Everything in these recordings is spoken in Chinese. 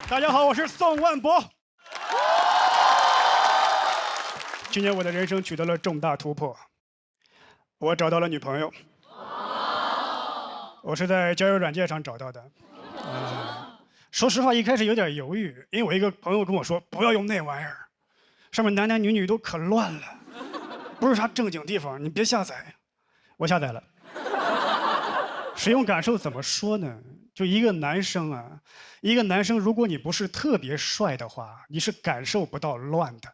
大家好，我是宋万博。今年我的人生取得了重大突破，我找到了女朋友。我是在交友软件上找到的。说实话，一开始有点犹豫，因为我一个朋友跟我说不要用那玩意儿，上面男男女女都可乱了，不是啥正经地方，你别下载。我下载了。使用感受怎么说呢？就一个男生啊，一个男生，如果你不是特别帅的话，你是感受不到乱的。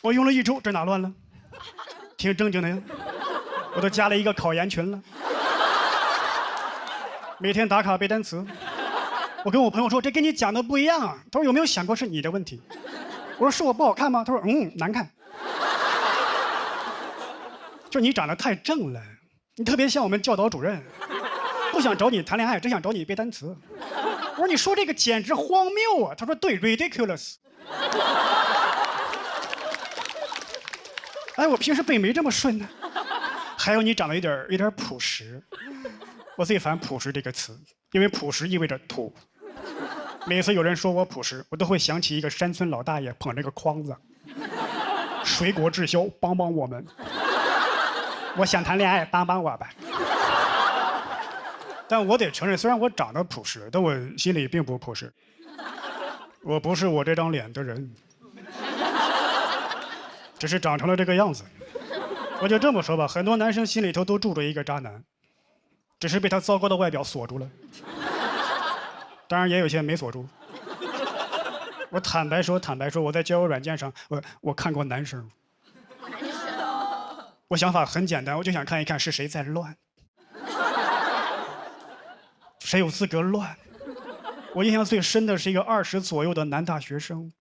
我用了1周，这哪乱了？挺正经的呀。我都加了一个考研群了，每天打卡背单词。我跟我朋友说，这跟你讲的不一样啊。他说有没有想过是你的问题？我说是我不好看吗？他说难看。就你长得太正了，你特别像我们教导主任，不想找你谈恋爱，只想找你背单词。我说你说这个简直荒谬啊！他说对 ，ridiculous。哎，我平时背没这么顺呢。还有你长得有点朴实，我最烦朴实这个词，因为朴实意味着土。每次有人说我朴实，我都会想起一个山村老大爷捧着个筐子，水果滞销，帮帮我们。我想谈恋爱，帮帮我吧。但我得承认，虽然我长得朴实，但我心里并不朴实。我不是我这张脸的人，只是长成了这个样子。我就这么说吧，很多男生心里头都住着一个渣男，只是被他糟糕的外表锁住了。当然也有些没锁住。我坦白说，我在交友软件上，我看过男生。我想法很简单，我就想看一看是谁在乱，谁有资格乱。我印象最深的是一个20左右的男大学生，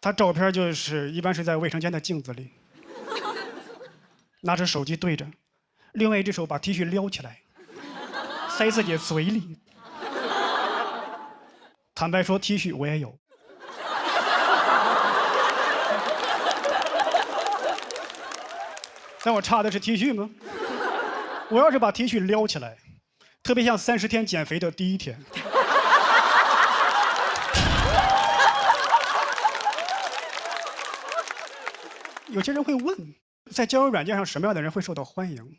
他照片就是一般是在卫生间的镜子里，拿着手机对着，另外一只手把 T 恤撩起来，塞自己嘴里。坦白说 ，T 恤我也有。但我差的是 T 恤吗？我要是把 T 恤撩起来，特别像30天减肥的第1天。有些人会问，在交友软件上什么样的人会受到欢迎？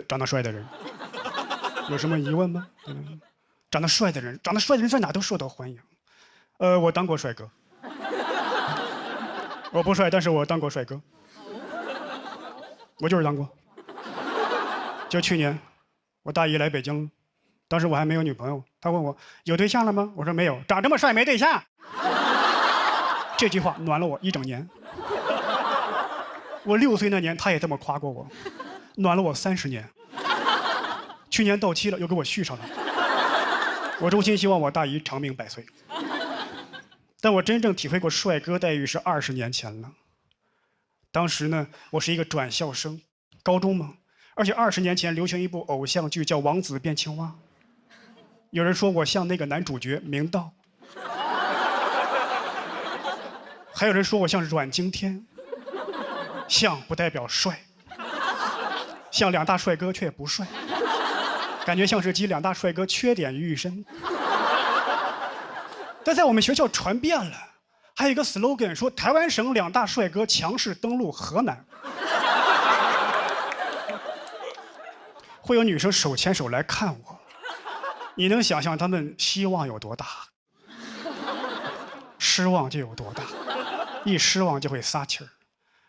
长得帅的人。有什么疑问吗？长得帅的人在哪都受到欢迎。我当过帅哥。我不帅，但是我当过帅哥。我就是当过。就去年，我大姨来北京了，当时我还没有女朋友，她问我有对象了吗？我说没有，长这么帅没对象。这句话暖了我1整年。我6岁那年，她也这么夸过我，暖了我30年。去年到期了，又给我续上了。我衷心希望我大姨长命100岁。但我真正体会过帅哥待遇是20年前了。当时呢，我是一个转校生，高中嘛，而且20年前流行一部偶像剧叫《王子变青蛙》，有人说我像那个男主角明道，还有人说我像阮经天。像不代表帅，像2大帅哥却不帅，感觉像是集2大帅哥缺点于一身。但在我们学校传遍了。还有一个 slogan 说台湾省2大帅哥强势登陆河南，会有女生手牵手来看我，你能想象他们希望有多大，失望就有多大，一失望就会撒气儿。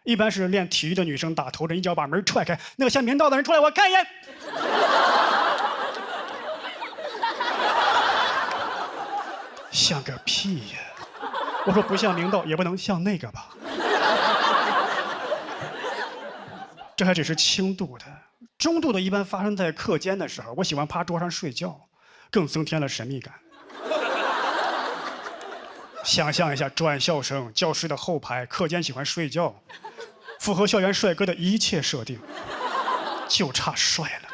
一般是练体育的女生打头阵，一脚把门踹开，那个像明道的人出来，我看一眼。像个屁呀！我说不像明道，也不能像那个吧。这还只是轻度的，中度的一般发生在课间的时候。我喜欢趴桌上睡觉，更增添了神秘感。想象一下，转校生，教室的后排，课间喜欢睡觉，符合校园帅哥的一切设定，就差帅了。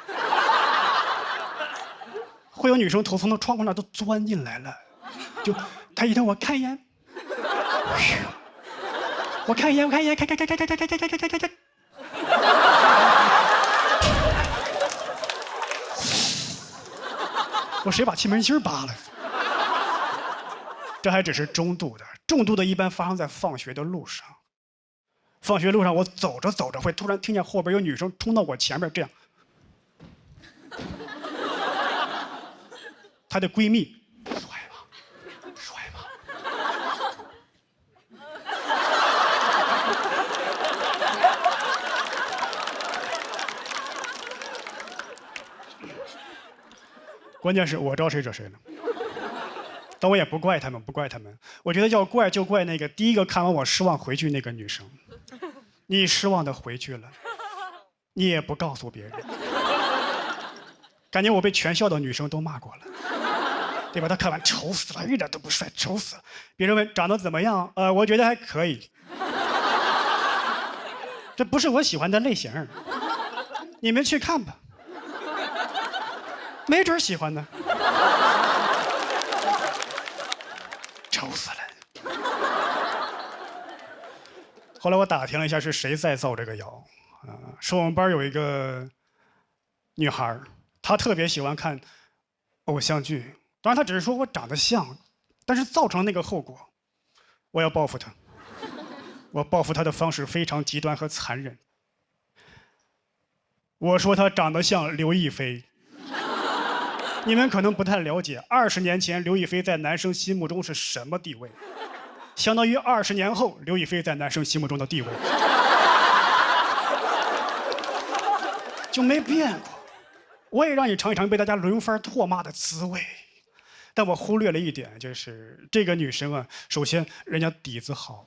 会有女生头从那窗户那都钻进来了，就他一瞪我看一眼。我看一眼，看。我谁把气门芯扒了？这还只是中度的，重度的一般发生在放学的路上。放学路上，我走着走着会突然听见后边有女生冲到我前面，这样。她的闺蜜，帅吗？帅吗？关键是我招谁惹谁了。但我也不怪他们，不怪他们。我觉得要怪就怪那个第一个看完我失望回去那个女生。你失望的回去了，你也不告诉别人，感觉我被全校的女生都骂过了，对吧？她看完丑死了，一点都不帅，丑死了。别人问长得怎么样？我觉得还可以。这不是我喜欢的类型，你们去看吧，没准喜欢呢。丑死了！后来我打听了一下，是谁在造这个谣说我们班有一个女孩，她特别喜欢看偶像剧，当然她只是说我长得像，但是造成那个后果，我要报复她。我报复她的方式非常极端和残忍。我说她长得像刘亦菲。你们可能不太了解，20年前刘亦菲在男生心目中是什么地位，相当于20年后刘亦菲在男生心目中的地位就没变过。我也让你尝一尝被大家轮番唾骂的滋味，但我忽略了一点，就是这个女生啊，首先人家底子好，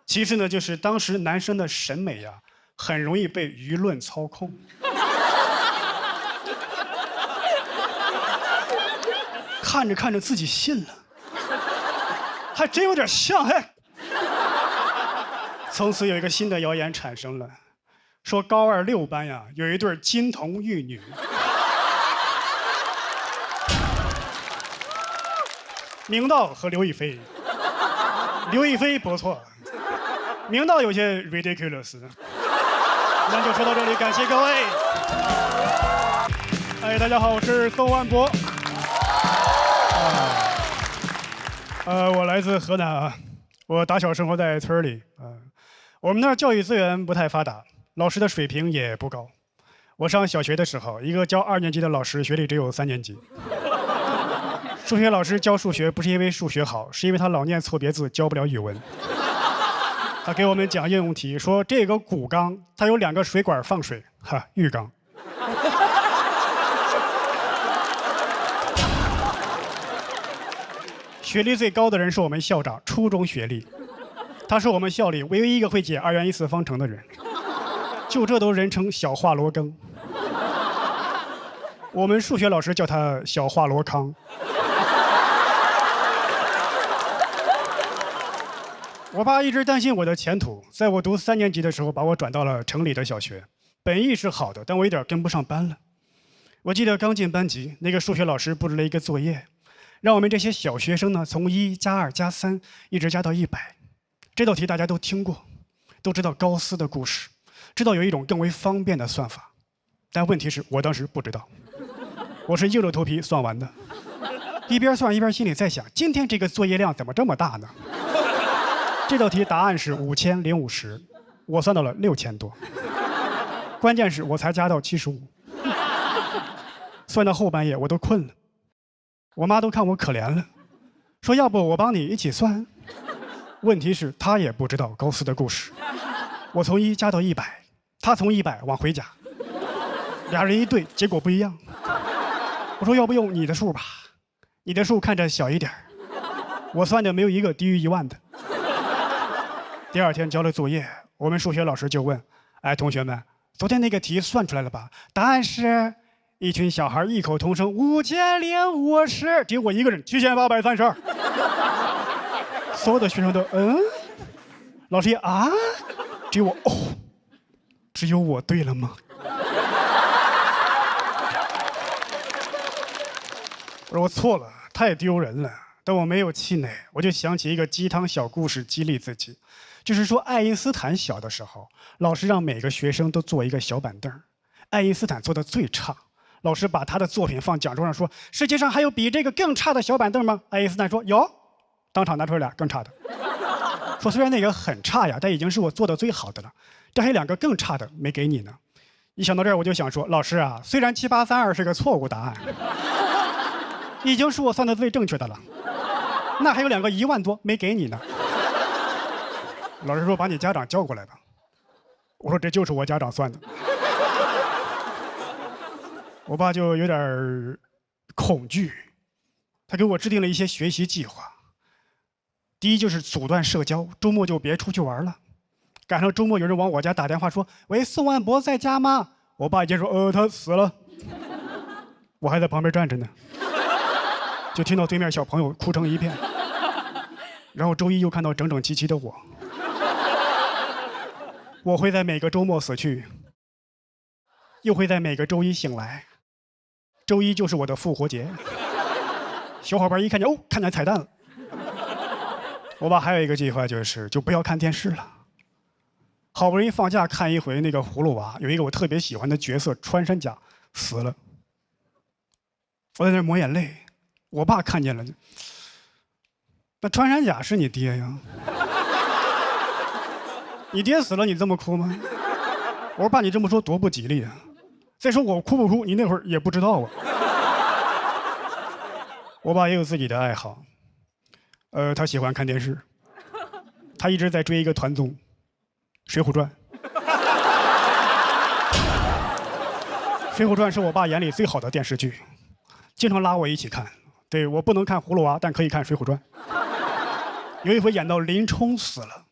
其次呢，就是当时男生的审美呀，很容易被舆论操控。看着看着自己信了，还真有点像哎。从此有一个新的谣言产生了，说高2 6班呀有一对金童玉女，明道和刘亦菲。刘亦菲不错，明道有些 ridiculous。那就说到这里，感谢各位。哎，大家好，我是宋万博。我来自河南啊，我打小生活在村里我们那儿教育资源不太发达，老师的水平也不高。我上小学的时候，一个教2年级的老师学历只有3年级。数学老师教数学不是因为数学好，是因为他老念错别字，教不了语文。他给我们讲应用题，说这个骨缸它有2个水管放水，浴缸。学历最高的人是我们校长，初中学历，他是我们校里唯一一个会解2元1次方程的人，就这都人称小华罗庚。我们数学老师叫他小华罗康。我爸一直担心我的前途，在我读3年级的时候，把我转到了城里的小学，本意是好的，但我有点跟不上班了。我记得刚进班级，那个数学老师布置了一个作业，让我们这些小学生呢，从1加2加3一直加到100。这道题大家都听过，都知道高斯的故事，知道有一种更为方便的算法。但问题是我当时不知道，我是硬着头皮算完的。一边算一边心里在想，今天这个作业量怎么这么大呢？这道题答案是5050，我算到了6000多。关键是我才加到75，算到后半夜我都困了。我妈都看我可怜了，说要不我帮你一起算。问题是她也不知道高斯的故事。我从1加到100，她从100往回加，俩人一对，结果不一样。我说要不用你的数吧，你的数看着小一点，我算的没有一个低于1万的。第2天交了作业，我们数学老师就问：“哎，同学们，昨天那个题算出来了吧？”答案是。一群小孩异口同声5050，只有我一个人7832。所有的学生都老师也只有我只有我对了吗？我说我错了，太丢人了。但我没有气馁，我就想起一个鸡汤小故事激励自己，就是说爱因斯坦小的时候，老师让每个学生都坐一个小板凳，爱因斯坦坐的最差。老师把他的作品放讲桌上说：“世界上还有比这个更差的小板凳吗？”爱因斯坦说：“有。”当场拿出来俩更差的，说：“虽然那个很差呀，但已经是我做的最好的了。这还有2个更差的没给你呢。”一想到这儿，我就想说：“老师啊，虽然7832是个错误答案，已经是我算的最正确的了，那还有2个1万多没给你呢。”老师说：“把你家长叫过来吧。”我说：“这就是我家长算的。”我爸就有点恐惧，他给我制定了一些学习计划。第一就是阻断社交，周末就别出去玩了。赶上周末有人往我家打电话说：“喂，宋万博在家吗？”我爸一接说：“他死了。”我还在旁边站着呢，就听到对面小朋友哭成一片。然后周一又看到整整齐齐的我。我会在每个周末死去，又会在每个周一醒来。周一就是我的复活节。小伙伴一看见，哦，看见彩蛋了。我爸还有一个计划，就不要看电视了。好不容易放假看一回那个葫芦娃，有一个我特别喜欢的角色穿山甲死了，我在那抹眼泪。我爸看见了，那穿山甲是你爹呀？你爹死了你这么哭吗？我说爸，你这么说多不吉利啊！再说我哭不哭，你那会儿也不知道啊。我爸也有自己的爱好，他喜欢看电视，他一直在追一个团综《水浒传》。《水浒传》是我爸眼里最好的电视剧，经常拉我一起看。对，我不能看葫芦娃，但可以看《水浒传》。有一回演到林冲死了，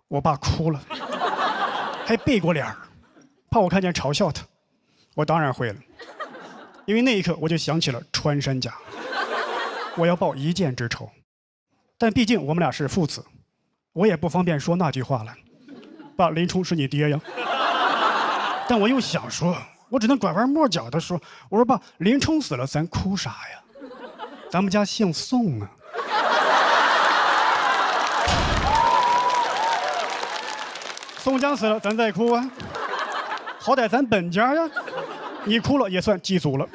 我爸哭了，还背过脸儿，怕我看见嘲笑他。我当然会了，因为那一刻我就想起了穿山甲，我要报一箭之仇。但毕竟我们俩是父子，我也不方便说那句话了。爸，林冲是你爹呀。但我又想说，我只能拐弯抹角的说，我说爸，林冲死了咱哭啥呀？咱们家姓宋啊。宋江死了咱再哭啊，好歹咱本家呀。你哭了也算祭祖了。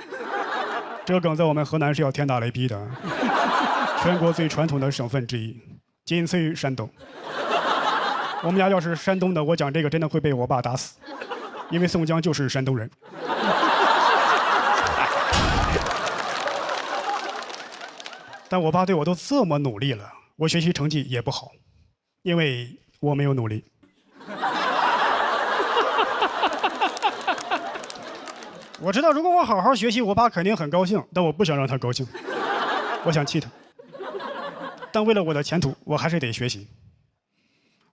这个梗在我们河南是要天打雷劈的，全国最传统的省份之一，仅次于山东。我们家要是山东的，我讲这个真的会被我爸打死，因为宋江就是山东人。但我爸对我都这么努力了，我学习成绩也不好，因为我没有努力。我知道如果我好好学习，我爸肯定很高兴，但我不想让他高兴，我想气他。但为了我的前途，我还是得学习。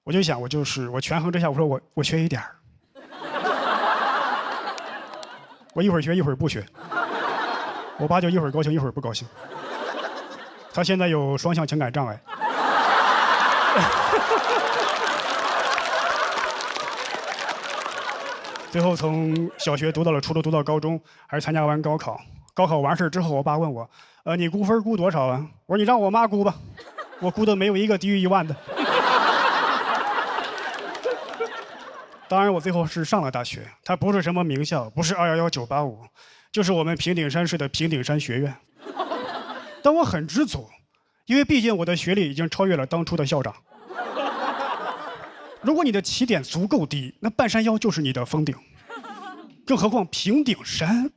我就想，我权衡之下，我说我学一点儿，我一会儿学一会儿不学。我爸就一会儿高兴一会儿不高兴。他现在有双向情感障碍。最后从小学读到了初中，读到高中，还是参加完高考。高考完事之后，我爸问我，你估分估多少啊？我说你让我妈估吧，我估的没有一个低于1万的。当然，我最后是上了大学，它不是什么名校，不是211、985，就是我们平顶山市的平顶山学院。但我很知足，因为毕竟我的学历已经超越了当初的校长。如果你的起点足够低，那半山腰就是你的峰顶。更何况平顶山，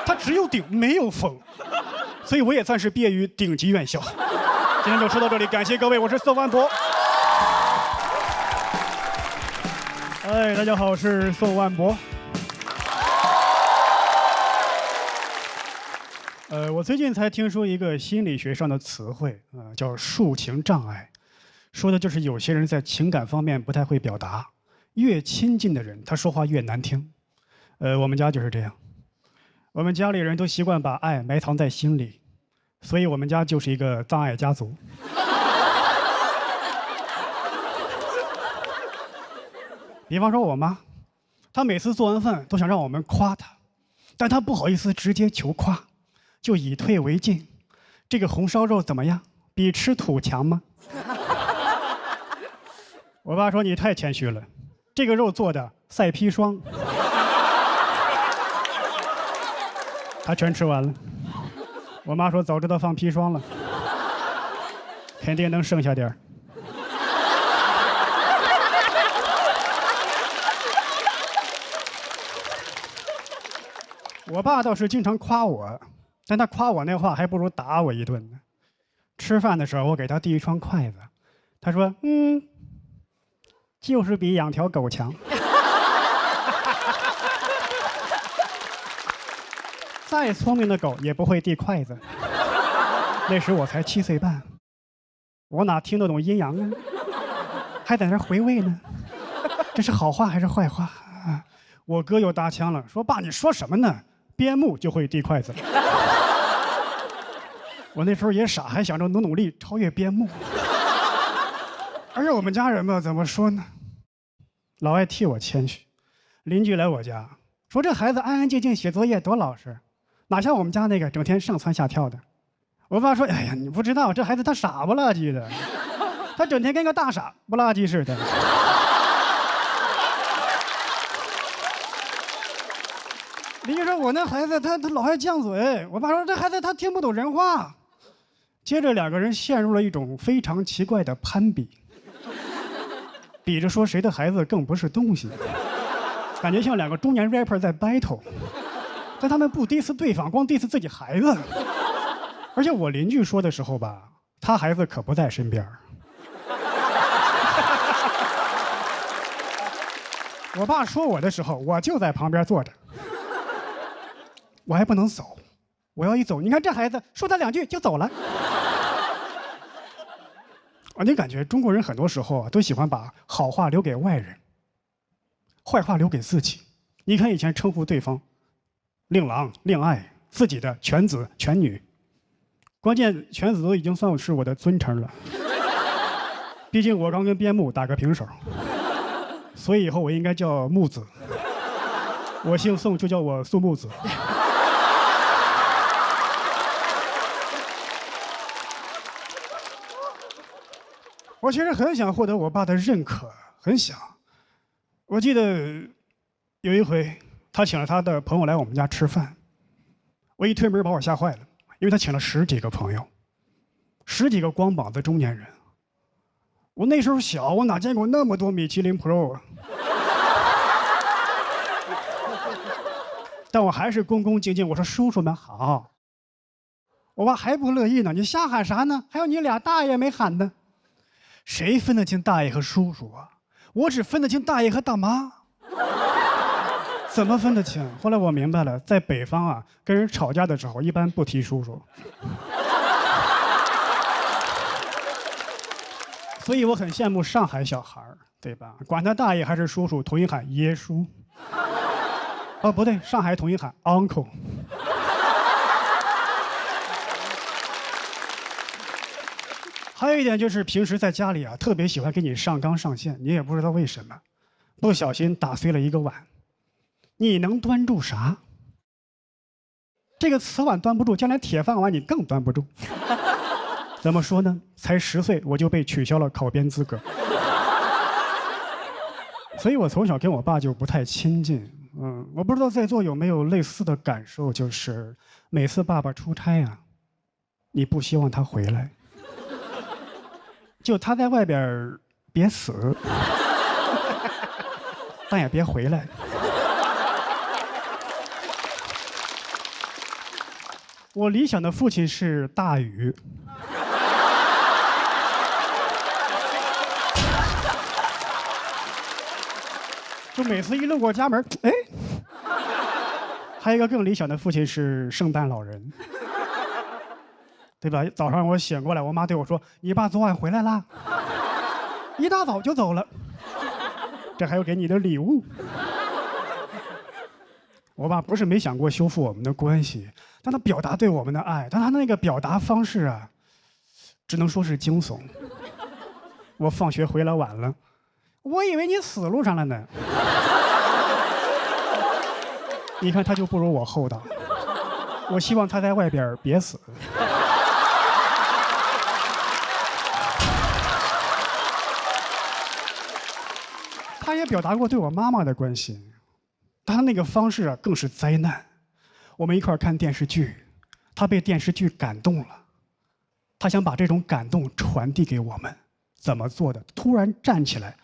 它只有顶没有峰，所以我也算是毕业于顶级院校。今天就说到这里，感谢各位，我是宋万博。哎，大家好，我是宋万博。我最近才听说一个心理学上的词汇，叫抒情障碍。说的就是有些人在情感方面不太会表达，越亲近的人他说话越难听。我们家就是这样，我们家里人都习惯把爱埋藏在心里，所以我们家就是一个障碍家族。比方说我妈，她每次做完饭都想让我们夸她，但她不好意思直接求夸，就以退为进。这个红烧肉怎么样？比吃土强吗？我爸说你太谦虚了，这个肉做的赛砒霜。他全吃完了。我妈说早知道放砒霜了，肯定能剩下点儿。我爸倒是经常夸我，但他夸我那话还不如打我一顿呢。吃饭的时候，我给他递一双筷子，他说：“就是比养条狗强。”再聪明的狗也不会递筷子。那时我才7岁半，我哪听得懂阴阳啊？还在那回味呢，这是好话还是坏话啊？我哥又搭腔了，说：“爸，你说什么呢？边牧就会递筷子。”我那时候也傻，还想着努力超越边牧。而且我们家人吧，怎么说呢？老爱替我谦虚。邻居来我家，说这孩子安安静静写作业多老实，哪像我们家那个整天上蹿下跳的。我爸说：“哎呀，你不知道，这孩子他傻不拉几的，他整天跟个大傻不拉几似的。”邻居说：“我那孩子他老爱犟嘴。”我爸说：“这孩子他听不懂人话。”接着两个人陷入了一种非常奇怪的攀比，比着说谁的孩子更不是东西，感觉像两个中年 rapper 在 battle， 但他们不 diss 对方，光 diss 自己孩子。而且我邻居说的时候吧，他孩子可不在身边。我爸说我的时候，我就在旁边坐着，我还不能走，我要一走，你看这孩子说他2句就走了。你感觉中国人很多时候啊，都喜欢把好话留给外人，坏话留给自己。你看以前称呼对方令郎、令爱，自己的犬子、犬女，关键犬子都已经算是我的尊称了。毕竟我刚跟边牧打个平手，所以以后我应该叫木子。我姓宋，就叫我宋木子。我其实很想获得我爸的认可，很想。我记得有一回，他请了他的朋友来我们家吃饭，我一推门把我吓坏了，因为他请了10几个朋友，10几个光膀子中年人。我那时候小，我哪见过那么多米其林 Pro 啊！但我还是恭恭敬敬，我说：“叔叔们好。”我爸还不乐意呢，你瞎喊啥呢？还有你俩大爷没喊呢。谁分得清大爷和叔叔啊？我只分得清大爷和大妈。怎么分得清？后来我明白了，在北方啊，跟人吵架的时候一般不提叔叔。所以我很羡慕上海小孩，对吧？管他大爷还是叔叔，统一喊爷叔。哦，不对，上海统一喊 uncle。还有一点就是平时在家里啊，特别喜欢给你上纲上线，你也不知道为什么，不小心打碎了一个碗，你能端住啥？这个瓷碗端不住，将来铁饭碗你更端不住。怎么说呢？才10岁我就被取消了考编资格，所以我从小跟我爸就不太亲近。我不知道在座有没有类似的感受，就是每次爸爸出差啊，你不希望他回来。就他在外边别死，但也别回来。我理想的父亲是大禹。就每次一路过家门，哎，还有一个更理想的父亲是圣诞老人。对吧？早上我醒过来，我妈对我说：“你爸昨晚回来啦，一大早就走了，这还有给你的礼物。”我爸不是没想过修复我们的关系，但他表达对我们的爱，但他那个表达方式啊，只能说是惊悚。我放学回来晚了，我以为你死路上了呢。你看他就不如我厚道，我希望他在外边别死。他也表达过对我妈妈的关心，他那个方式啊更是灾难。我们一块儿看电视剧，他被电视剧感动了，他想把这种感动传递给我们，怎么做的？突然站起来，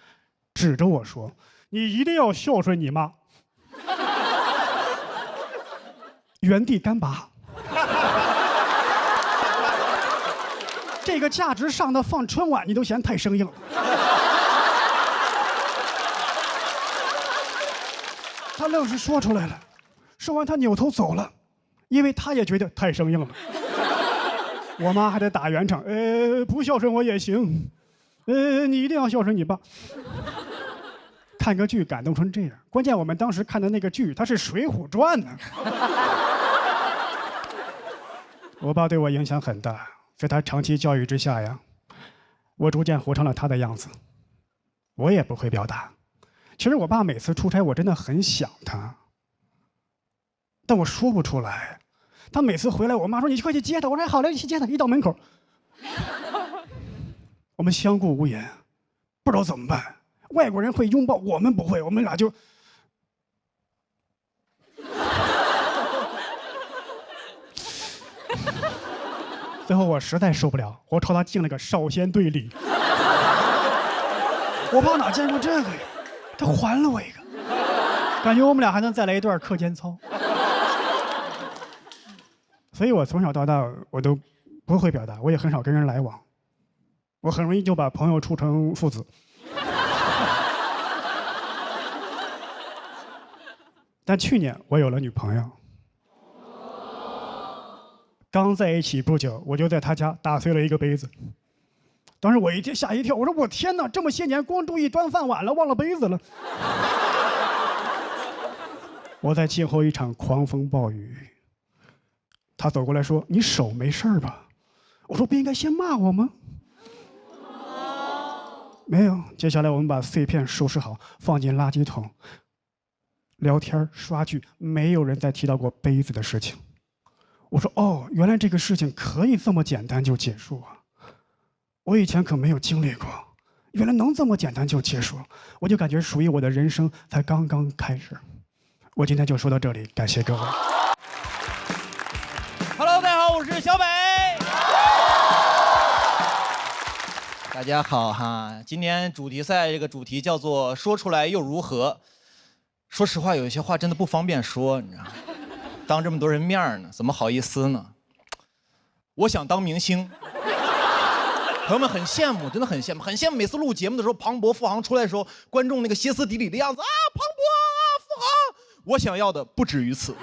指着我说：“你一定要孝顺你妈。”原地干拔。这个价值上的放春晚，你都嫌太生硬了。他愣是说出来了，说完他扭头走了，因为他也觉得太生硬了。我妈还得打圆场，不孝顺我也行，你一定要孝顺你爸。看个剧感动成这样，关键我们当时看的那个剧，它是《水浒传》呢。我爸对我影响很大，在他长期教育之下呀，我逐渐活成了他的样子。我也不会表达。其实我爸每次出差，我真的很想他，但我说不出来。他每次回来，我妈说：“你快去接他。”我说：“好嘞，你去接他。”一到门口，我们相顾无言，不知道怎么办。外国人会拥抱，我们不会，我们俩就……最后我实在受不了，我朝他敬了个少先队礼。我爸哪见过这个呀？他还了我一个，感觉我们俩还能再来一段课间操。所以我从小到大我都不会表达，我也很少跟人来往，我很容易就把朋友处成父子。但去年我有了女朋友，刚在一起不久，我就在她家打碎了一个杯子。当时我吓一跳，我说我天哪，这么些年光注意端饭碗了，忘了杯子了。我在静候一场狂风暴雨。他走过来说：“你手没事吧？”我说：“不应该先骂我吗？”没有。接下来我们把碎片收拾好，放进垃圾桶。聊天刷剧，没有人再提到过杯子的事情。我说：“哦，原来这个事情可以这么简单就结束啊！我以前可没有经历过，原来能这么简单就结束。我就感觉属于我的人生才刚刚开始。”我今天就说到这里，感谢各位。Hello， 大家好，我是小北。大家好哈，今天主题赛这个主题叫做“说出来又如何”。说实话，有一些话真的不方便说，你知道吗？当这么多人面呢，怎么好意思呢？我想当明星，朋友们很羡慕，真的很羡慕，很羡慕。每次录节目的时候，庞博、付航出来的时候，观众那个歇斯底里的样子啊，庞博啊，付航，我想要的不止于此。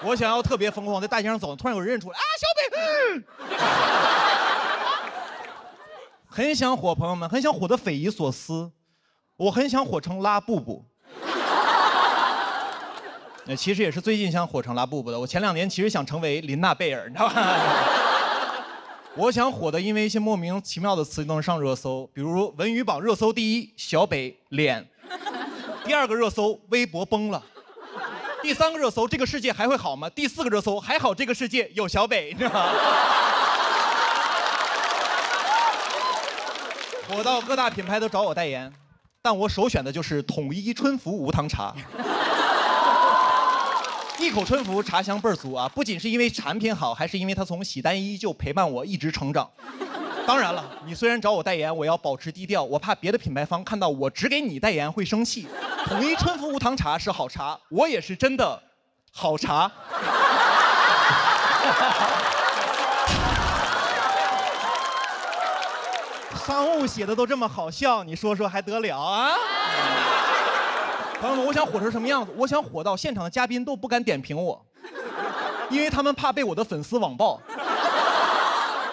我想要特别疯狂，在大街上走，突然有人认出来啊，小北，很想火，朋友们，很想火得匪夷所思。我很想火成拉布布，其实也是最近想火成拉布布的。我前2年其实想成为林娜贝尔，你知道吧？我想火的，因为一些莫名其妙的词都能上热搜，比如文娱榜热搜第1，小北脸；第2个热搜，微博崩了；第3个热搜，这个世界还会好吗？第4个热搜，还好这个世界有小北，你知道吗？火到各大品牌都找我代言。但我首选的就是统一春福无糖茶，一口春福茶香倍儿足啊！不仅是因为产品好，还是因为它从喜单一就陪伴我一直成长。当然了，你虽然找我代言，我要保持低调，我怕别的品牌方看到我只给你代言会生气。统一春福无糖茶是好茶，我也是真的好茶。商务写的都这么好笑，你说说还得了啊？朋友们，我想火成什么样子？我想火到现场的嘉宾都不敢点评我，因为他们怕被我的粉丝网暴。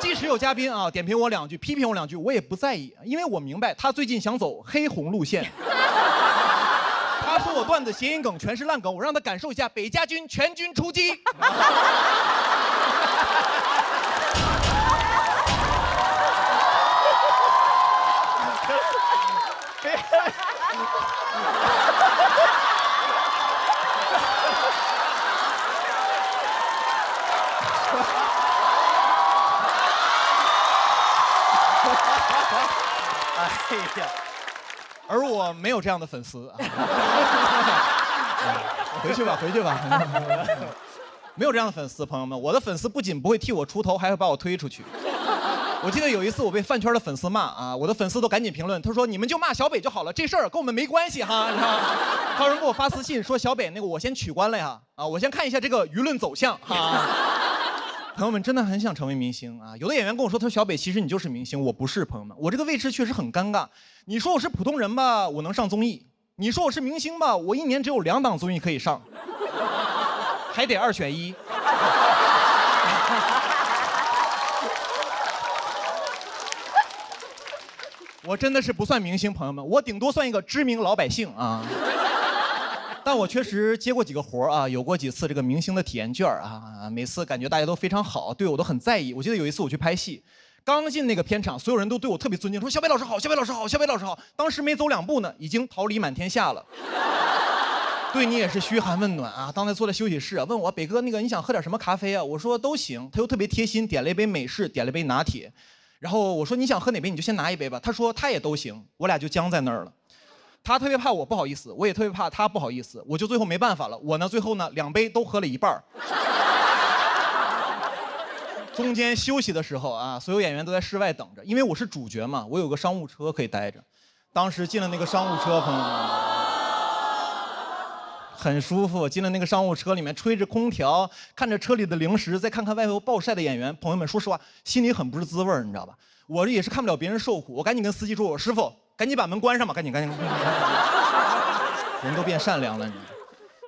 即使有嘉宾啊点评我2句，批评我2句，我也不在意，因为我明白他最近想走黑红路线。他说我段子谐音梗全是烂梗，我让他感受一下北家军全军出击。哎呀，而我没有这样的粉丝。回去吧，回去吧。没有这样的粉丝，朋友们，我的粉丝不仅不会替我出头，还会把我推出去。我记得有一次我被饭圈的粉丝骂啊，我的粉丝都赶紧评论，他说你们就骂小北就好了，这事儿跟我们没关系哈。你知道吗？还有人给我发私信说小北那个我先取关了呀，啊，我先看一下这个舆论走向哈。朋友们真的很想成为明星啊！有的演员跟我说，他说小北其实你就是明星，我不是。朋友们，我这个位置确实很尴尬。你说我是普通人吧，我能上综艺；你说我是明星吧，我一年只有2档综艺可以上，还得2选1。我真的是不算明星，朋友们，我顶多算一个知名老百姓啊。但我确实接过几个活啊，有过几次这个明星的体验券啊，每次感觉大家都非常好，对我都很在意。我记得有一次我去拍戏，刚进那个片场，所有人都对我特别尊敬，说小北老师好，小北老师好，小北老师好。当时没走2步呢，已经桃李满天下了。对你也是嘘寒问暖啊。刚才坐在休息室啊，问我北哥那个你想喝点什么咖啡啊？我说都行。他又特别贴心，点了一杯美式，点了一杯拿铁。然后我说你想喝哪杯你就先拿一杯吧。他说他也都行，我俩就僵在那儿了。他特别怕我不好意思，我也特别怕他不好意思，我就最后没办法了。我呢最后呢2杯都喝了一半。中间休息的时候啊，所有演员都在室外等着，因为我是主角嘛，我有个商务车可以待着。当时进了那个商务车，朋友们，很舒服。进了那个商务车里面，吹着空调，看着车里的零食，再看看外头暴晒的演员，朋友们，说实话，心里很不是滋味，你知道吧？我也是看不了别人受苦，我赶紧跟司机说：“我师傅，赶紧把门关上吧，赶紧。”人都变善良了，你。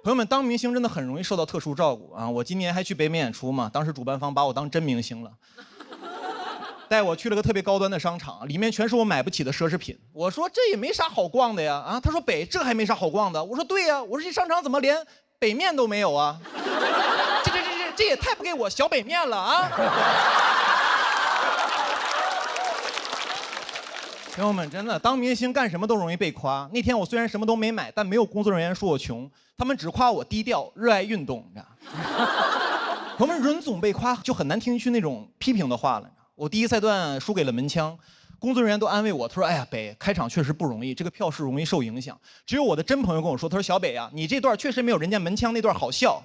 朋友们，当明星真的很容易受到特殊照顾啊！我今年还去北美演出嘛，当时主办方把我当真明星了，带我去了个特别高端的商场，里面全是我买不起的奢侈品。我说这也没啥好逛的呀，啊，他说北这还没啥好逛的。我说对呀，我说这商场怎么连北面都没有啊？这也太不给我小北面了啊！朋友们，真的当明星干什么都容易被夸。那天我虽然什么都没买，但没有工作人员说我穷，他们只夸我低调、热爱运动，你知道。朋友们，人总被夸就很难听进去那种批评的话了。我第一赛段输给了门枪，工作人员都安慰我，他说：“哎呀，北开场确实不容易，这个票市容易受影响。”只有我的真朋友跟我说，他说：“小北啊，你这段确实没有人家门枪那段好笑。”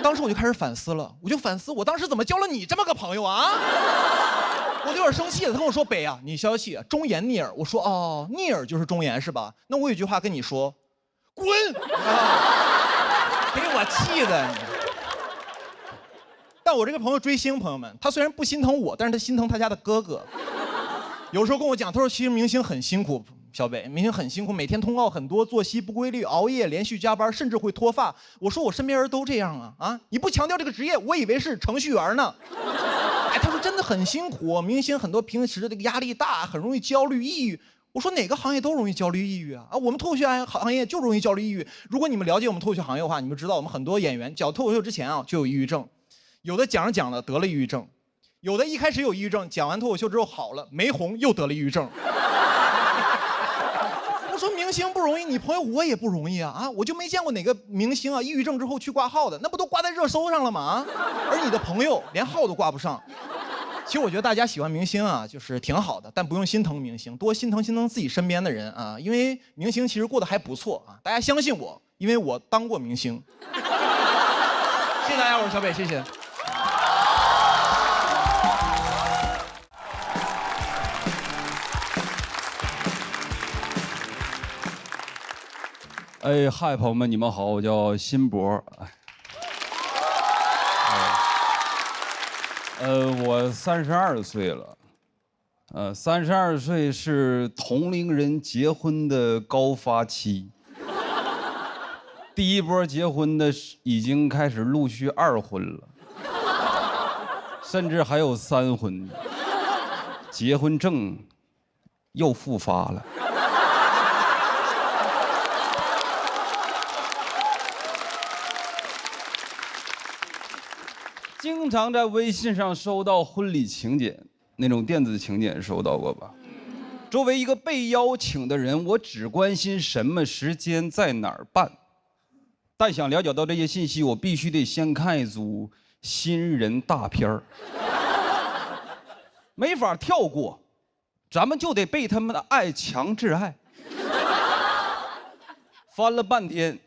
当时我就开始反思了，我就反思我当时怎么交了你这么个朋友啊？我就有点生气了，他跟我说：“北啊，你消气，忠言逆耳。”我说：“哦，逆耳就是忠言是吧？那我有句话跟你说，滚！”给我气的。但我这个朋友追星，朋友们，他虽然不心疼我，但是他心疼他家的哥哥。有时候跟我讲，他说其实明星很辛苦，小北，明星很辛苦，每天通告很多，作息不规律，熬夜，连续加班，甚至会脱发。我说我身边人都这样啊啊！你不强调这个职业，我以为是程序员呢。哎，他说真的很辛苦，明星很多平时的这个压力大，很容易焦虑、抑郁。我说哪个行业都容易焦虑、抑郁啊！啊，我们脱口秀行业就容易焦虑、抑郁。如果你们了解我们脱口秀行业的话，你们知道我们很多演员讲脱口秀之前啊就有抑郁症，有的讲着讲着得了抑郁症，有的一开始有抑郁症，讲完脱口秀之后好了，没红又得了抑郁症。我说明星不容易，你朋友我也不容易啊！啊，我就没见过哪个明星啊抑郁症之后去挂号的，那不都挂在热搜上了吗？啊，而你的朋友连号都挂不上。其实我觉得大家喜欢明星啊，就是挺好的，但不用心疼明星，多心疼自己身边的人啊，因为明星其实过得还不错啊。大家相信我，因为我当过明星。谢谢大家，我是小北，谢谢。哎，嗨，朋友们，你们好，我叫辛博。我32岁了。32岁是同龄人结婚的高发期。第一波结婚的已经开始陆续2婚了，甚至还有3婚。结婚证又复发了。经常在微信上收到婚礼请柬，那种电子请柬收到过吧？作为一个被邀请的人，我只关心什么时间在哪儿办。但想了解到这些信息，我必须得先看一组新人大片儿，没法跳过，咱们就得被他们的爱强制爱。翻了半天，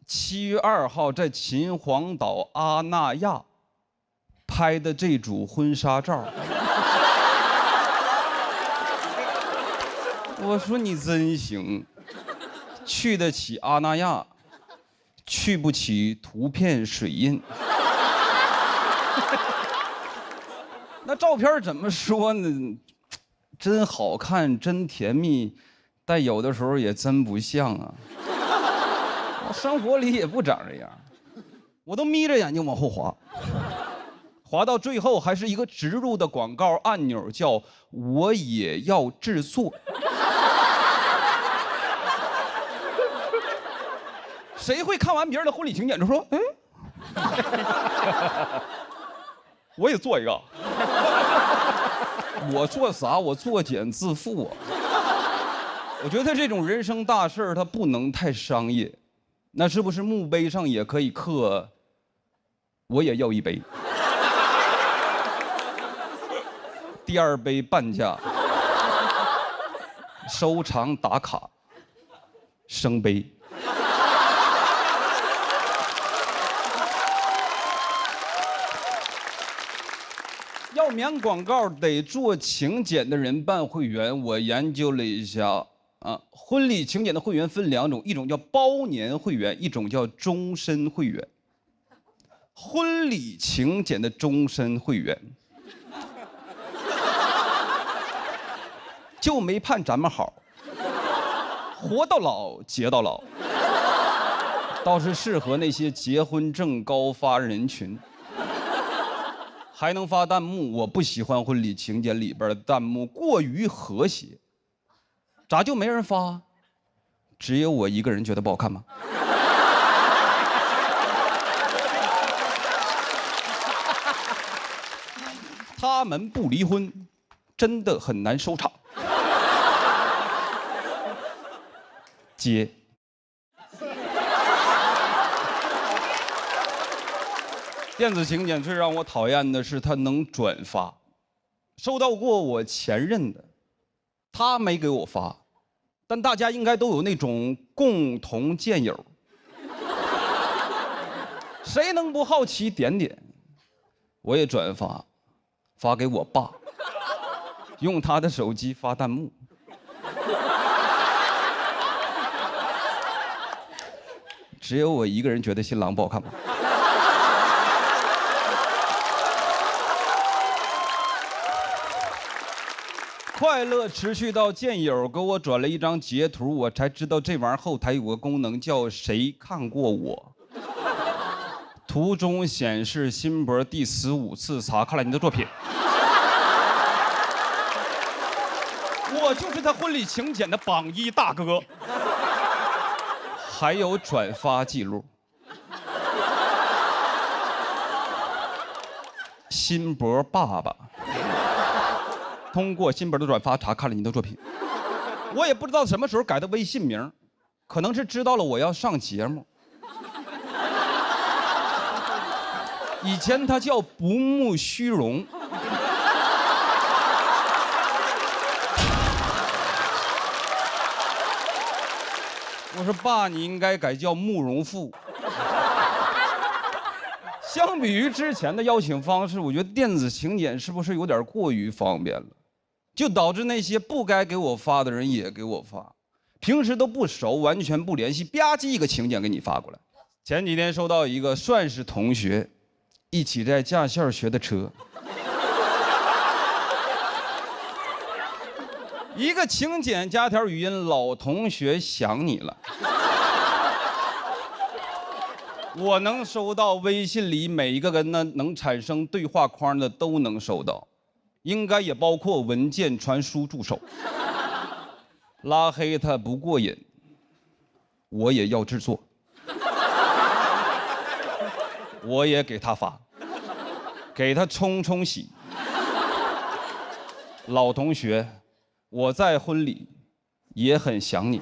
7月2号在秦皇岛阿那亚拍的这组婚纱照。我说你真行，去得起阿那亚，去不起图片水印。那照片怎么说呢？真好看，真甜蜜，但有的时候也真不像啊。我生活里也不长这样，我都眯着眼睛往后滑，滑到最后还是一个植入的广告按钮，叫“我也要制作”。谁会看完别人的婚礼请柬就说：“嗯，我也做一个。”我做啥？我作茧自缚啊！我觉得这种人生大事它不能太商业。那是不是墓碑上也可以刻“我也要一杯”？第2杯半价，收藏打卡，升杯。要免广告得做请柬的人办会员。我研究了一下啊，婚礼请柬的会员分2种，一种叫包年会员，一种叫终身会员。婚礼请柬的终身会员就没盼咱们好，活到老结到老，倒是适合那些结婚证高发人群。还能发弹幕，我不喜欢婚礼请柬里边的弹幕过于和谐。咋就没人发？只有我一个人觉得不好看吗？他们不离婚，真的很难收场。接。电子请柬最让我讨厌的是它能转发，收到过我前任的，他没给我发，但大家应该都有那种共同见友，谁能不好奇点点？我也转发，发给我爸，用他的手机发弹幕。只有我一个人觉得新郎不好看吗？快乐持续到见友给我转了一张截图，我才知道这玩意儿后台有个功能叫谁看过我。图中显示辛博第15次查看了你的作品。我就是他婚礼请柬的榜1大哥。还有转发记录。辛博爸爸。通过辛博的转发查看了你的作品，我也不知道什么时候改的微信名，可能是知道了我要上节目。以前他叫不慕虚荣。我说爸，你应该改叫慕容复。相比于之前的邀请方式，我觉得电子请柬是不是有点过于方便了？就导致那些不该给我发的人也给我发，平时都不熟，完全不联系，吧唧一个请柬给你发过来。前几天收到一个算是同学，一起在驾校学的车，一个请柬加条语音，老同学想你了。我能收到微信里每一个跟呢能产生对话框的都能收到。应该也包括文件传输助手。拉黑他不过瘾，我也要制作。我也给他发，给他冲冲喜。老同学，我在婚礼也很想你。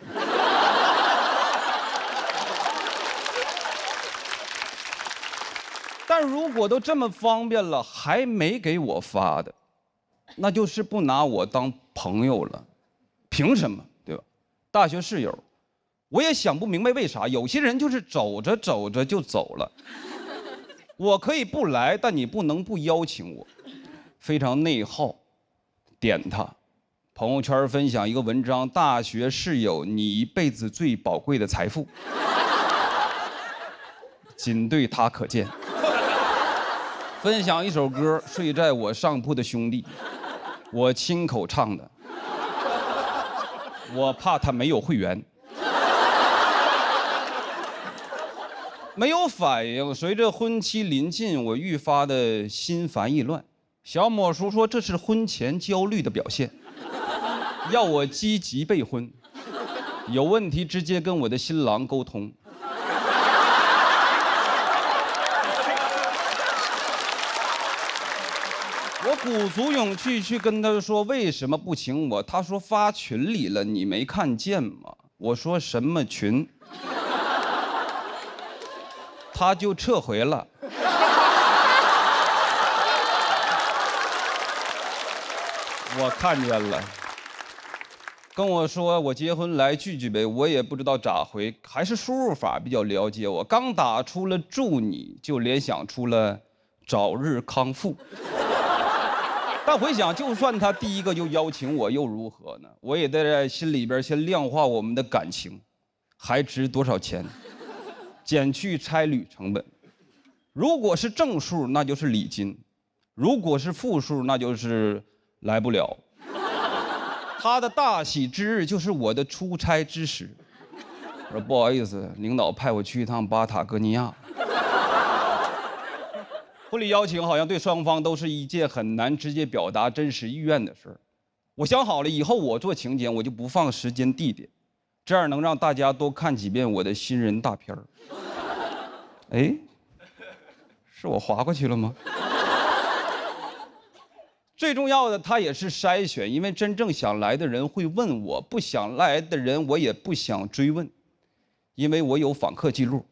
但如果都这么方便了，还没给我发的，那就是不拿我当朋友了，凭什么，对吧？大学室友，我也想不明白为啥有些人就是走着走着就走了。我可以不来，但你不能不邀请我，非常内耗。点他，朋友圈分享一个文章：大学室友，你一辈子最宝贵的财富，仅对他可见。分享一首歌，睡在我上铺的兄弟，我亲口唱的。我怕他没有会员。没有反应。随着婚期临近，我愈发的心烦意乱。小某叔说这是婚前焦虑的表现，要我积极备婚，有问题直接跟我的新郎沟通。我鼓足勇气去跟他说为什么不请我，他说发群里了，你没看见吗？我说什么群？他就撤回了。我看见了，跟我说我结婚来聚聚呗，我也不知道咋回，还是输入法比较了解我。刚打出了祝你，就联想出了早日康复。但回想，就算他第一个就邀请我，又如何呢？我也得在心里边先量化我们的感情，还值多少钱，减去差旅成本。如果是正数，那就是礼金；如果是负数，那就是来不了。他的大喜之日就是我的出差之时。我说不好意思，领导派我去一趟巴塔哥尼亚。婚礼邀请好像对双方都是一件很难直接表达真实意愿的事儿。我想好了，以后我做请柬我就不放时间地点，这样能让大家多看几遍我的新人大片儿。哎，是我划过去了吗？最重要的，它也是筛选，因为真正想来的人会问我，不想来的人我也不想追问，因为我有访客记录。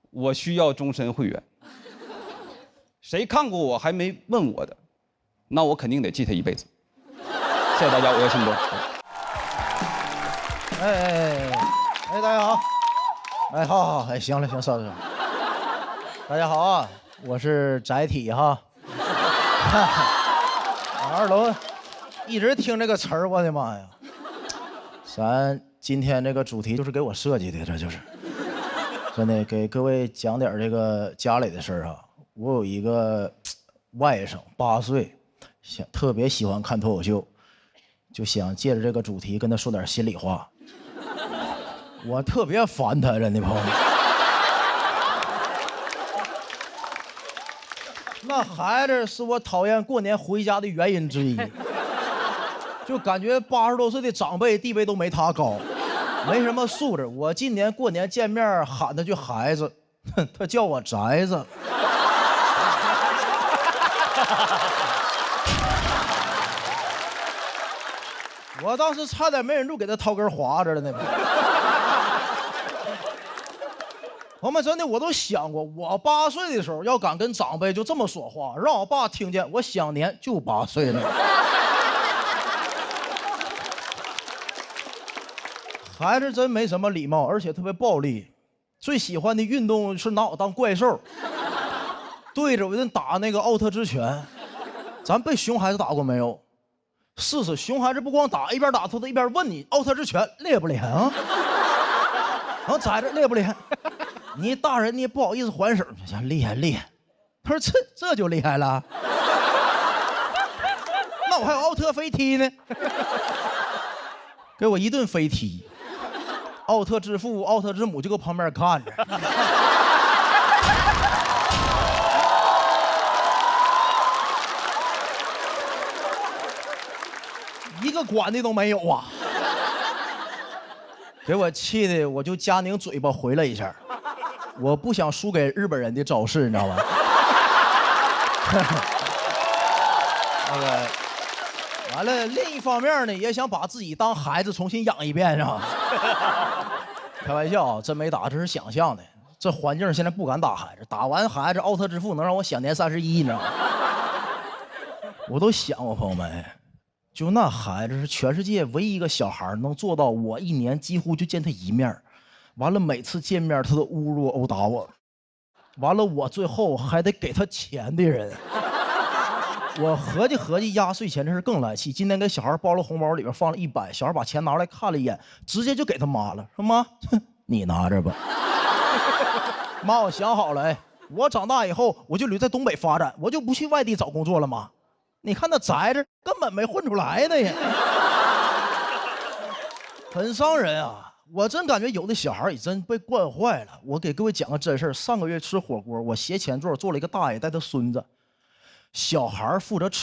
我需要终身会员。谁看过我还没问我的，那我肯定得记他一辈子。谢谢大家，我要新多。大家好，好，行了，算了。大家好啊，我是载体哈。二楼一直听这个词儿，我的妈呀！咱今天这个主题就是给我设计的，这就是。真的给各位讲点这个家里的事儿啊。我有一个外甥，8岁，特别喜欢看脱口秀，就想借着这个主题跟他说点心里话。我特别烦他，真的朋友们。那孩子是我讨厌过年回家的原因之一，就感觉80多岁的长辈地位都没他高。没什么素质，我今年过年见面喊他句孩子，他叫我宅子。我当时差点没忍住给他掏根华子了呢。朋友们，真的我都想过，我8岁的时候要敢跟长辈就这么说话，让我爸听见，我想年就8岁了。孩子真没什么礼貌，而且特别暴力。最喜欢的运动是拿我当怪兽，对着我一顿打那个奥特之拳。咱被熊孩子打过没有？试试，熊孩子不光打，一边打他一边问你奥特之拳厉不厉害啊？然后崽子厉不厉害？你大人你也不好意思还手，想厉害厉害。他说这就厉害了。那我还有奥特飞踢呢，给我一顿飞踢。奥特之父、奥特之母就搁旁边看着，一个管的都没有啊！给我气的，我就夹拧嘴巴回了一下，我不想输给日本人的招式，你知道吗？那个。完了，另一方面呢，也想把自己当孩子重新养一遍，是吧？开玩笑啊，真没打，这是想象的。这环境现在不敢打孩子，打完孩子奥特之父能让我享年31，你知道吗？我都想过，朋友们，就那孩子是全世界唯一一个小孩能做到我一年几乎就见他一面，完了每次见面他都侮辱我、殴打我，完了我最后还得给他钱的人。我合计压岁钱这事更来气。今天给小孩包了红包，里边放了100，小孩把钱拿出来看了一眼，直接就给他妈了，说妈，你拿着吧。妈，我想好了，哎，我长大以后我就留在东北发展，我就不去外地找工作了妈。你看那宅子根本没混出来的呀，很伤人啊！我真感觉有的小孩也真被惯坏了。我给各位讲个真事儿，上个月吃火锅，我斜前座坐了一个大爷带他孙子，小孩负责吃。